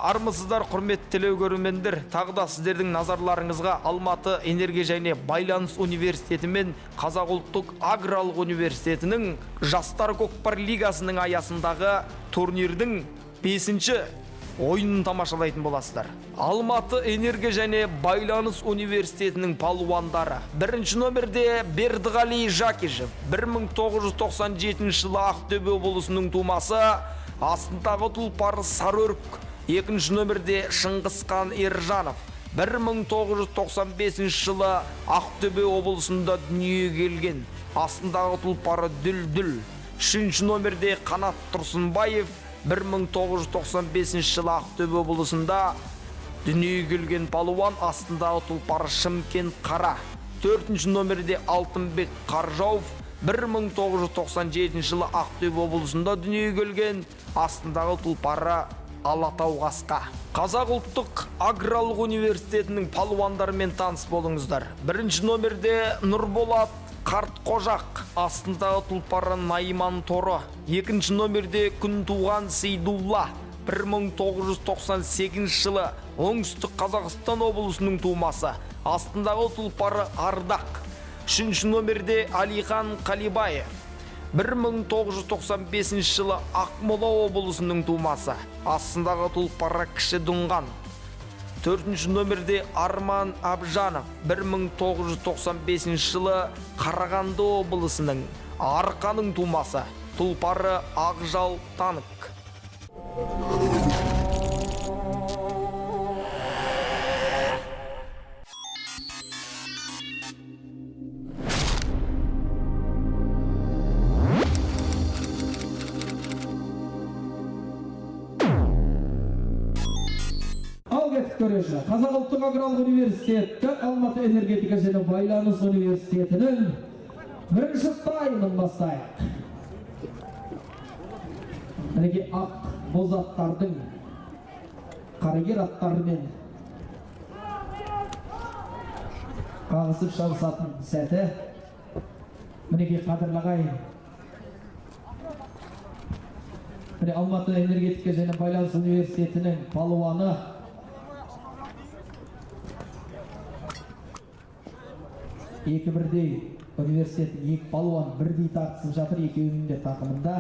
Армысыздар, құрметтелеу көрермендер. Тағы да сіздердің назарларыңызға Алматы энергия және байланыс университеті мен Қазақ ұлттық аграрлық университетінің жастар көкпар лигасының аясындағы турнирдің 5-ші ойынын тамашалайтын боласыздар. Алматы энергия және байланыс университетінің палуандары. Бірінші номерде Бердіғали Жакишев, 1997 жылы Ақтөбе облысының тумасы, астындағы тұлпары Сарыөрік. Екінші номерде Шыңғысхан Ержанов, 1995 жылы Ақтөбе облысында дүниеге келген, астындағы тұлпары Дүлдүл. Үшінші номерде Қанат Тұрсынбаев, 1995 жылы Ақтөбе облысында дүниеге келген палуан, астындағы тұлпары Шымкент Қара. Төртінші номерде Алтынбек Қаржауов, 1997 жылы Ақтөбе облысында дүниеге келген, астындағы тұлпары Алатау Қасқа. Қазақ ұлттық аграрлық университетінің палуандарымен таныс болыңыздар. Бірінші номерде Нұрболат Қартқожақ, астындағы тұлпары Найман Торы. Екінші номерде Күнтуған Сейдулла, 1998 жылы Оңтүстік Қазақстан облысының тумасы, астындағы тұлпары Ардақ. Үшінші номерде Алихан Қалибаев, 1995 жылы Ақмола облысының тумасы, астындағы тұлпары Кіші Дұңған. Төртінші номерде Арман Абжанов, 1995 жылы Қарағанды облысының Арқаның тумасы, тұлпары Ақжал Танық. Қазақ ұлттық аграрлық университеті, Алматы энергетика және байланыс университетінің бірінші таймын бастайық. Мінеке ақ боз аттардың қарагер аттарымен қағысып шабысатын сәті. Мінеке қадірлі ағайын, міне Алматы энергетика және байланыс университетінің палуаны екі бірдей университеттің екі палуан бірдей тартысып жатыр. Екеуінің де тақымында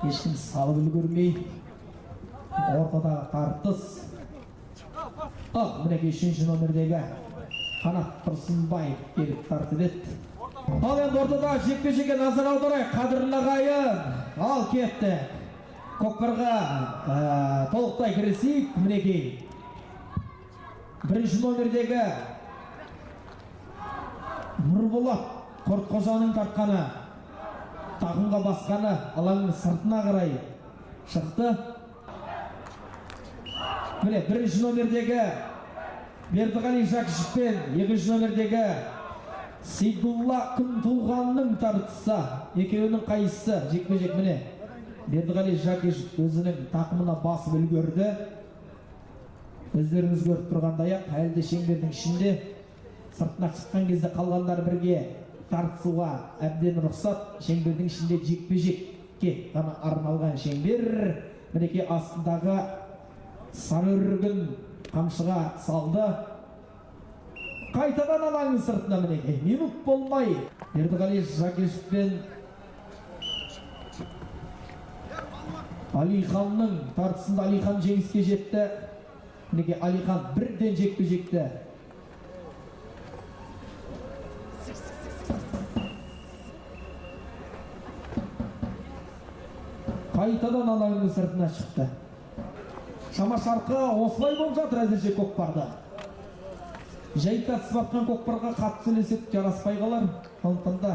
ешкім салып үлгермей, ортадағы тартыс. Мінеке үшінші номердегі Қанат Тұрсынбаев келіп тартып еді. Ал енді ортада жекпе-жекке назар аударайық. Қадірлі ағайын, ал кетті. Көкпарға толықтай кірісейік. Мінеке бірінші номердегі Нұрболат Қартқожаның тартқаны, тақымға басқаны алаңның сыртына қарай шықты. Міне бірінші номердегі Бердіғали Жакишев пен екінші номердегі Сейдулла Күнтуғанның тартысы. Екеуінің қайсысы жекпе-жек. Міне Бердіғали Жакишев өзінің тақымына басып үлгерді. Өздеріңіз көріп тұрғандай-ақ, әлде шеңбердің ішінде сыртына шыққан кезде қалғандар бірге тартысуға әбден рұқсат. Шеңбердің ішінде жекпе-жекке ғана арналған шеңбер. Мінеке астындағы Сарыөрігін қамшыға салды. Қайтадан алаңның сыртына мінеке минут болмай Бердіғали Жакишев пен Алиханның тартысында Алихан жеңіске жетті. Мінеке Алихан бірден жекпе-жекті қайтадан алаңның сыртына шықты. Шама шарқы осылай болып жатыр әзірше көкпарда. Жай қатысып атқан көкпарға қатты сөйлесек жараспай қалар. Сондықтан да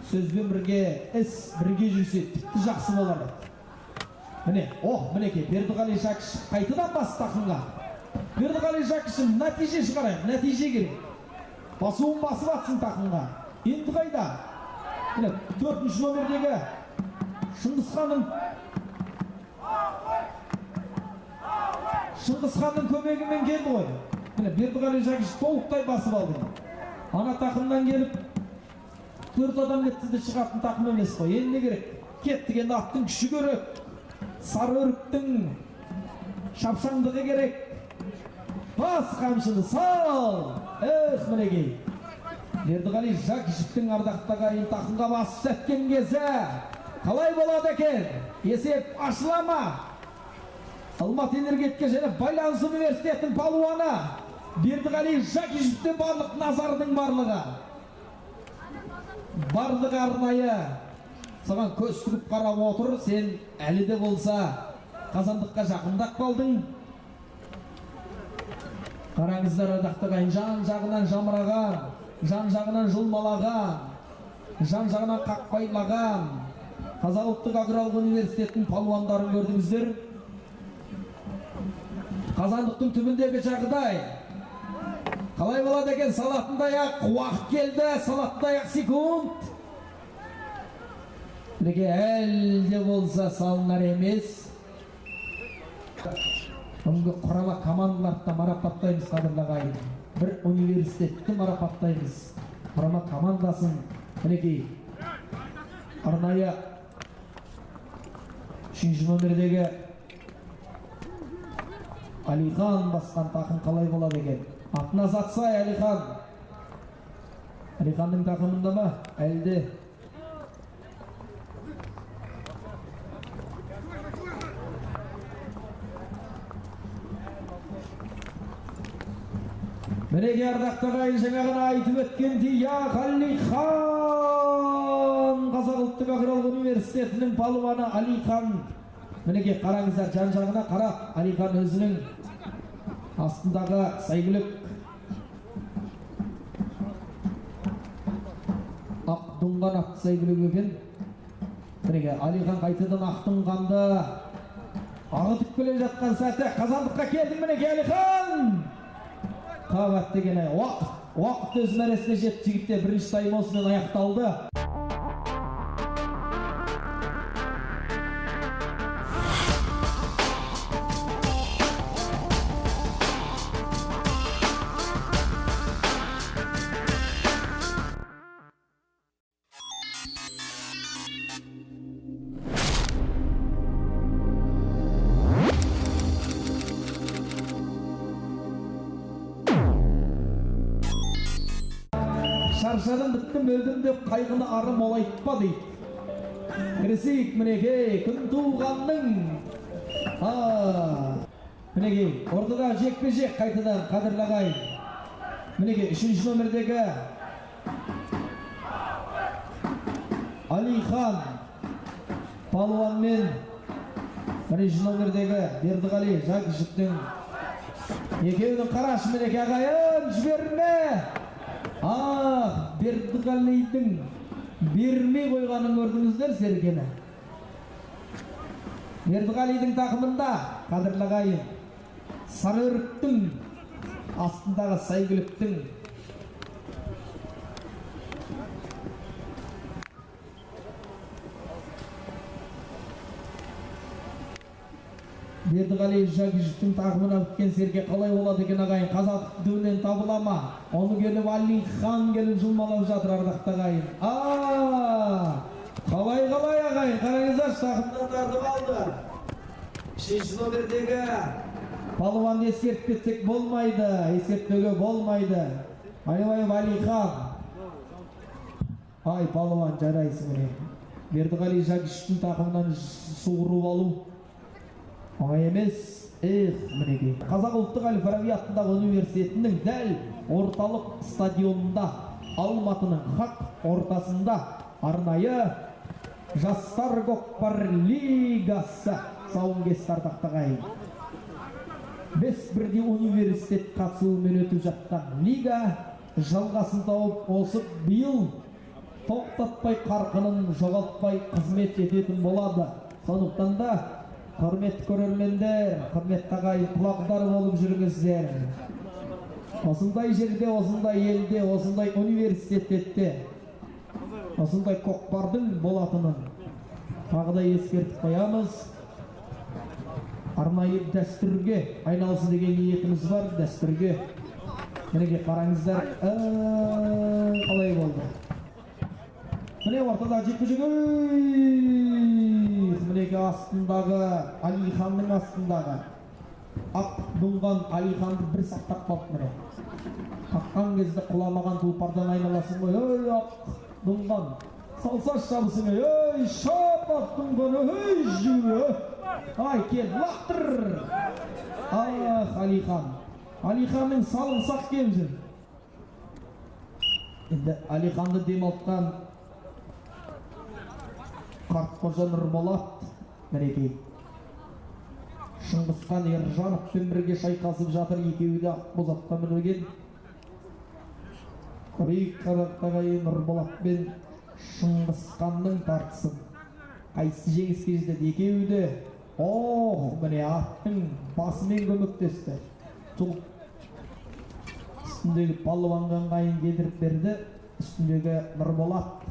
сөзбен бірге іс бірге жүрсе тіпті жақсы болар. Міне, мінеке Бердіғали Жакишев қайтадан бас тақымға. Бердіғали Жакишев нәтиже шығарайық, нәтиже керек. Басуын басып атсын тақымға. Енді қайда? Міне, төртінші номердегі Шыңғысханның көмегімен келді ғой. Міне Бердіғали Жакишев толықтай басып алды. Ана тақымнан келіп, төрт адам етсізді шығатын тақым емес қой. Енді не керек? Кеттік, енді аттың күші керек. Сарыөріктің шапшаңдығы керек. Бас қамшыны сал. Мінекей. Бердіғали Жакишевтің ардақтағы тақымға басып сәткен кезі қалай болады екен? Есеп ашылама. Алматы энергетика және байланыс университетінің палуаны Бердіғали Жакишевтің барлық назардың барлығы. Барлығы арнайы саған көз тігіп қарап отыр. Сен әлі де болса қазандыққа жақындап қалдың. Қараңыздар, ардақтағайын, жан-жағынан жамыраған, жан-жағынан жұлмалаған, жан-жағынан қақпайлаған Қазақ ұлттық аграрлық университетінің палуандарын көрдіңіздер. Қазандықтың түбіндегі жағдай қалай болады екен? Салатындай-ақ уақыт келді, салатындай-ақ секунд. Неге әлде болса салынар емес. Бүгінгі құрама командаларды марапаттаймыз, қадірлі. Бір университетті марапаттаймыз. Құрама командасын мінекей арнайы 3-ші номердегі Алихан басқан тақым қалай болады екен? Атына затсай Алихан. Алиханның тақымында ма? Әлде мінеге ардақтағайын, жаңағына айтып өткендей, Алихан, Қазақ ұлттық аграрлық университетінің палуаны Алихан. Мінеге қараңыздар, жан-жағына қарап, Алихан өзінің астындағы сәйгүлік ақ тұнған ақ сәйгүлік екен. Мінеге Алихан қайтадан ақ тұнғанды ағытып келе жатқан сәтте қазандыққа келдің. Мінеге Алихан қағат деген уақыт өз мәресіне жетті. Жігіттер бірінші тайм осымен аяқталды. Шаршадым, біттім, өлдім деп қайғыны ары молайтпа дейді. Кірісейік, мінекей, күн туғанның. Мінекей, ортада жекпе-жек қайтадан, қадірлі ағайын. Мінекей, 3-ші номердегі Алихан палуан мен 1-ші номердегі Бердіғали Жакишевтің екеуінің қарашы. Мінекей ағайын, жіберме. Бердіғалидің бермей қойғанын көрдіңіздер сергені. Бердіғалидің тақымында, қадірлі ағайын, сарыөріктің астындағы сәйгүліктің Бердіғали Жакишевтің тақымына біткен серке қалай болады екен ағайын? Қазақ дүнінен табыла ма? Оны келіп Алихан келіп жұлмалап жатыр, ардақты ағайын. Қалай ағайын? Қараңыздар, тақымдан тартып алды. 3-ші номердегі палуанды ескертіп кетсек болмайды, ескертпеуге болмайды. Алихан. Палуан жарайсың міне. Бердіғали Жакишевтің тақымынан суырып алу оңай емес. Мінекей. Қазақ ұлттық Әл-Фараби атындағы университетінің дәл орталық стадионында, Алматының хақ ортасында арнайы жастар көкпар лигасы сауын кесті, ардақтағайын. 5 бірдей университет қатысуымен өтіп жатқан лига жалғасын тауып, осы биыл тоқтатпай қарқынын жоғалтпай қызмет ететін болады. Сондықтан да құрметті көрермендер, құрметті ағайын, құлақдар болып жүріңіздер. Осындай жерде, осындай елде, осындай университетте, осындай көкпардың болатынын тағы да ескертіп қоямыз. Арнайы дәстүрге айналсын деген ниетіміз бар. Дәстүрге мінеге қараңыздар, қалай болды. Міне ортада жекпе-жек. Мінеге астындағы, Алиханның астындағы ақ бұңған Алиханды бір сақтап қалды міне. Қаққан кезде құламаған тұлпардан айналасың ғой. Ой, ақ бұңған. Салса шабысың, ой, шап ақ бұңған, ой, жүгі. Ай, кел, лақтыр. Ах, Алихан. Алиханның салымсақ кемзін. Енді Алиханды демалтқан Қартқожа Нұрболат мінекей. Шыңғысхан Ержановпен бірге шайқасып жатыр, екеуі де Ақбоз атқа мінген. Корей Қарақтағай Нұрболат пен Шыңғысханның тартысын. Қайсы жеңіске жетеді? Екеуі де міне аттың басымен көмектесті. Тұл үстіндегі палуанға ыңғайын келтіріп берді. Үстіндегі Нұрболат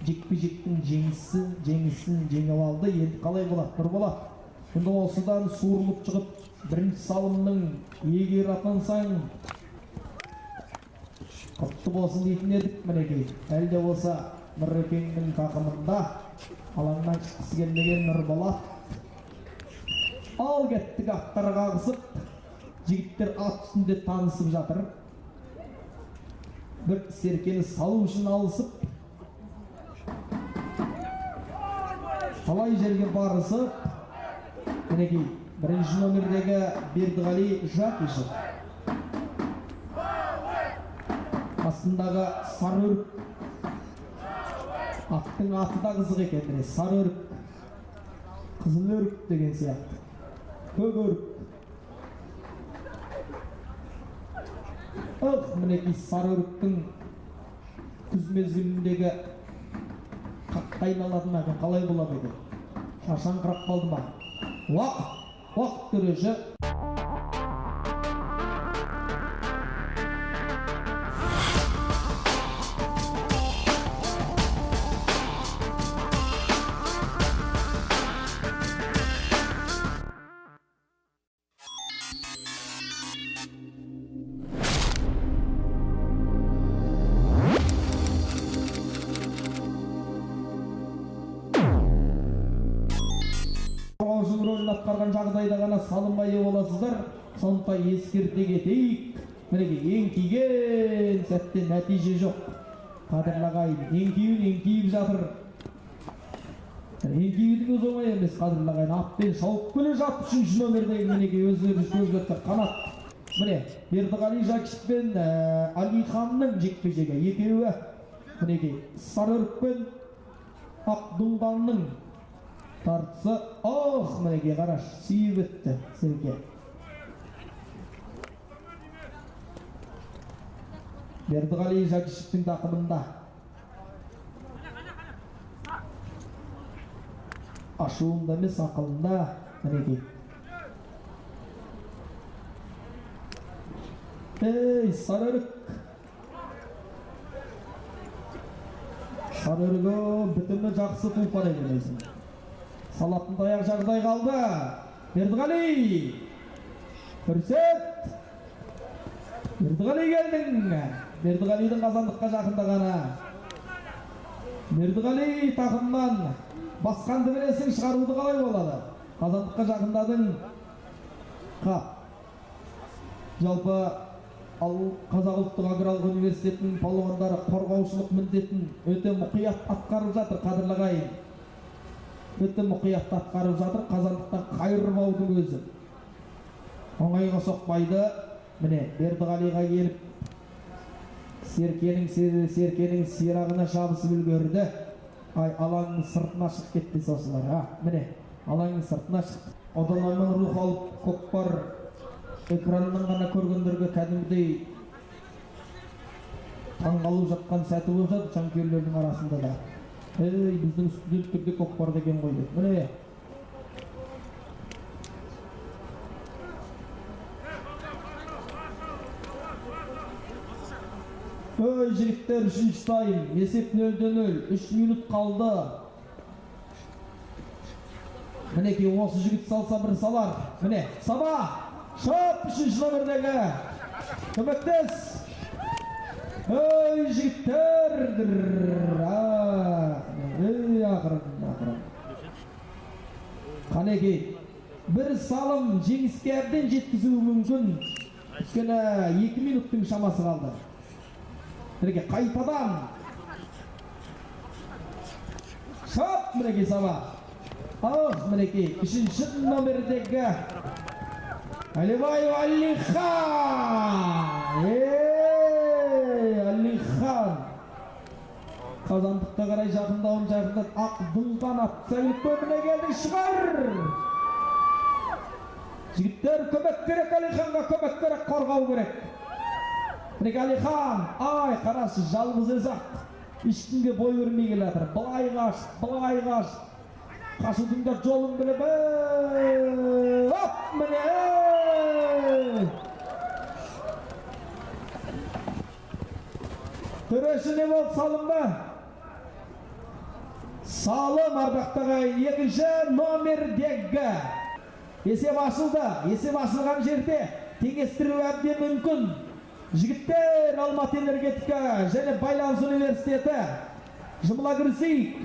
жекпе-жектің жеңісін жеңіп алды. Енді қалай болады Нұрболат? Енді осыдан суырылып шығып, бірінші салымның егер атансаң құтты болсын дейтін едік мінекей. Әлде болса Нұрекеңнің тақымында алаңнан шыққысы келмеген Нұрболат. Ал кеттік аттарға қағысып, жігіттер ат үстінде танысып жатыр. Бір серкені салу үшін алысып, талай жерге барысып, мінекей, бірінші номердегі Бердіғали Жақишев, астындағы Сарыөрік, аттың аты да қызық екен, Сарыөрік, Қызылөрік деген сияқты, Көгөрік. Мінекей Сарыөріктің күз мезгіліндегі қатқа айналатын әке қалай болады екен? Шаршаңқырап қалды ма? Уақыт төрежі. Атқарған жағдайда ғана салынбай боласыздар. Сондықтан ескерте кетейік. Мінекей, еңкейген сәтте нәтиже жоқ. Қадірлі ағайын, еңкейіп жатыр. Еңкейудің өзі оңай емес, қадірлі ағайын. Атпен шауып келе жатып, 3-ші номердегі мінекей өзгерді қанат. Міне, Бердіғали Жақишев пен Алиханның жекпе-жегі. Екеуі мінекей Сарыөрік пен Ақдұңғанның тартысы. Мінекей қараш, сүйіп өтті серке. Бердіғали Жақишевтің тақымында. Ашуында емес, ақылында мінекей. Сарыөрік. Сарыөрігі бітімі жақсы тұлпар екен. Салатын даяқ жағдай қалды. Бердіғали! Көрсет! Бердіғали келдің. Бердіғалидің қазандыққа жақындағаны. Бердіғали тақымнан басқанды білесің, шығаруды қалай болады? Қазандыққа жақындадың. Қап. Жалпы Қазақ ұлттық аграрлық университетінің палуандары қорғаушылық міндетін өте мұқият атқарып жатыр, қадірлі ағайын. Өте мұқият атқарып жатыр, қазандықтан қайырып аудың өзі. Оңайға соқпайды. Міне, Бердіғалиға келіп, серкенің сирағына шабысып үлгерді. Алаңның сыртына шығып кетті осылар. Міне, алаңның сыртына шықты. Одаламын рух алып, көкпар экранынан ғана көргендерге кәдімгідей таңғалып жатқан сәті болып жатыр жанкүйерлердің арасында да. Біздің студенттерде көкпар деген ғой деп. Міне. Жігіттер, 3-ші тайм, есеп 0-0, 3 минут қалды. Мінекей, осы жігіт салса бір салар. Міне, Саба! Шап, 3-ші номердегі. Көмектес! Жігіттер! Ақырын. Қанекей, бір салым жеңіске әбден жеткізуі мүмкін. Өйткені 2 минуттың шамасы қалды. Мінекей қайтадан шап, мінекей сабақ. Мінекей 3-ші номердегі Әлибаев Әлихан. Әлихан қазандыққа қарай жақындап ақ бұлған атсайлық көміне келді, шығар. Жігіттер, көмек керек, Әлиханға көмек керек, қорғау керек. Мінекей Әлихан, қарасы жалғыз өзақ, ешкімге бой өрмей келатыр. Былай қаш, қашудың да жолын біліп, міне! Төреші не болды, салым ба? Салым, ардақтағы 2-ші номердегі. Есеп ашылды. Есеп ашылған жерде теңестіру әбден мүмкін. Жігіттер, Алматы энергетика және байланыс университеті жұмыла кірісейік.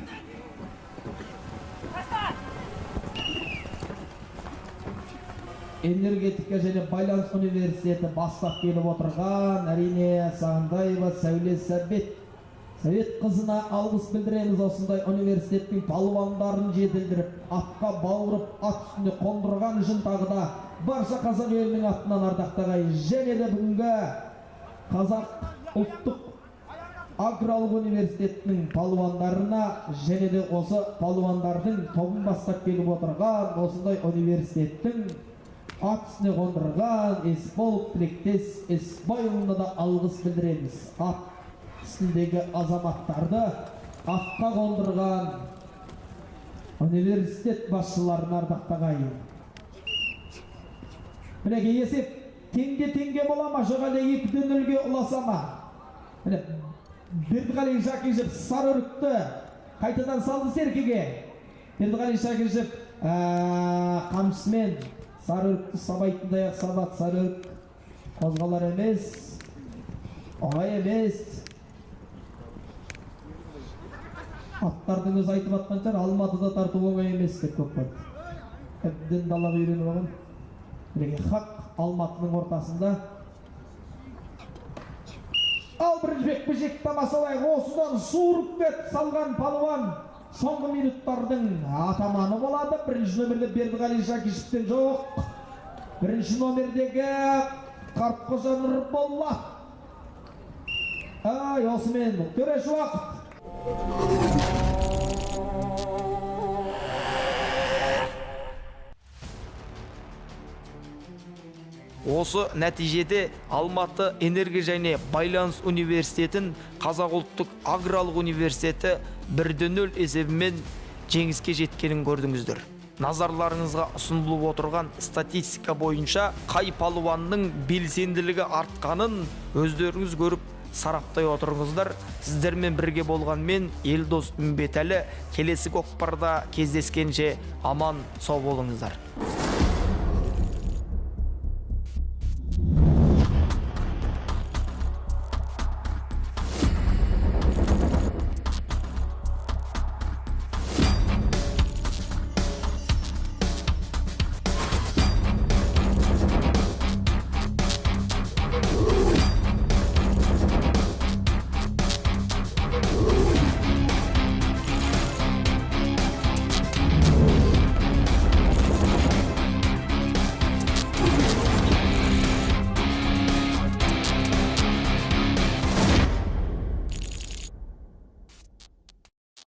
Энергетика және байланыс университеті бастап келіп отырған әрине Сағындаева Сәуле Сәбет қызына алғыс білдіреміз. Осындай университеттің палуандарын жетілдіріп, атқа бауырып, ат үстіне қондырған үшін тағы да барша қазақ елінің атынан ардақтағай, және де бүгінгі Қазақ ұлттық аграрлық университетінің палуандарына, және де осы палуандардың тобын бастап келіп отырған осындай университеттің ат үстіне қондырған Есбол тілектес Есбайұлына да алғыс білдіреміз. Ат үстіндегі азаматтарды атқа қондырған университет басшыларына ардақтағай. Мінекей есеп теңге бола ма, жоқ әлде 2-0-ге ұласа ма? Бердіғали Жакишев Сарыөрікті қайтадан салды серкеге. Бердіғали Жакишев қамшысымен Сарыөрікті сабайтындай ақ сабат. Сарыөрік қозғалар емес, оңай емес. Аттардың өз айтып атқаншар, Алматыда тарту оңай емес деп көп болды. Әбден далаға үйреніп алған. Хақ Алматының ортасында. Ал бірінші бекпе-жек тамашалайық. Осыдан суырып кетіп салған палуан соңғы минуттардың атаманы болады. 1-ші номерде Бердіғали Жакишевтен жоқ. 1-ші номердегі Қартқожа Нұрболла. Осымен төреші уақыт. Осы нәтижеде Алматы энергия және байланыс университетін Қазақ ұлттық аграрлық университеті 1-0 есебімен жеңіске жеткенін көрдіңіздер. Назарларыңызға ұсынылып отырған статистика бойынша қай палуанның белсенділігі артқанын өздеріңіз көріп сараптай отырыңыздар. Сіздермен бірге болған мен Елдос Үмбетәлі. Келесі көкпарда кездескенше аман сау болыңыздар.